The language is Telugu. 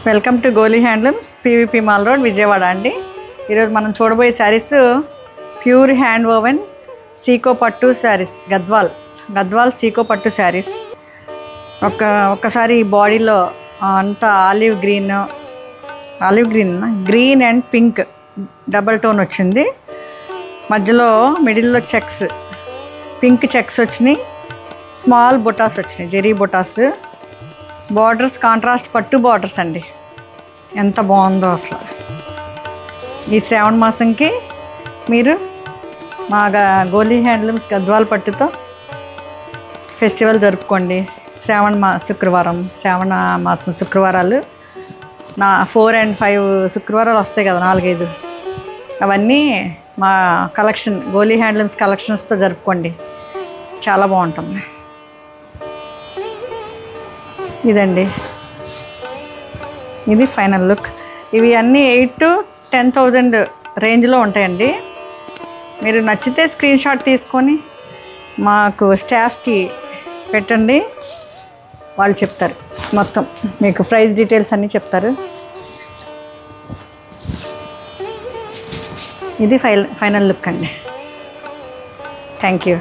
Welcome to Goli handlooms, PVP mall road, Vijayawada అండి. ఈరోజు మనం చూడబోయే saris pure hand woven Seeko పట్టు శారీస్, గద్వాల్ సీకో పట్టు శారీస్. ఒక్కసారి బాడీలో అంతా green and pink double tone వచ్చింది. మధ్యలో మిడిల్లో చెక్స్, పింక్ చెక్స్ వచ్చినాయి, స్మాల్ బొటాస్ వచ్చినాయి, జెరీ బొటాస్. బార్డర్స్ కాంట్రాస్ట్ పట్టు బార్డర్స్ అండి. ఎంత బాగుందో అసలు. ఈ శ్రావణ మాసంకి మీరు మా గోలీ హ్యాండ్లూమ్స్ గద్వాల్ పట్టుతో ఫెస్టివల్ జరుపుకోండి. శ్రావణ మాసం శుక్రవారాలు 4 and 5 శుక్రవారాలు వస్తాయి కదా, 4-5. అవన్నీ మా కలెక్షన్ గోలీ హ్యాండ్లూమ్స్ కలెక్షన్స్తో జరుపుకోండి, చాలా బాగుంటుంది. ఇదండి, ఇది ఫైనల్ లుక్. ఇవి అన్నీ 8,000 to 10,000 రేంజ్లో ఉంటాయండి. మీరు నచ్చితే స్క్రీన్ షాట్ తీసుకొని మాకు స్టాఫ్కి పెట్టండి, వాళ్ళు చెప్తారు, మొత్తం మీకు ప్రైస్ డీటెయిల్స్ అన్నీ చెప్తారు. ఇది ఫైనల్ లుక్ అండి. Thank you.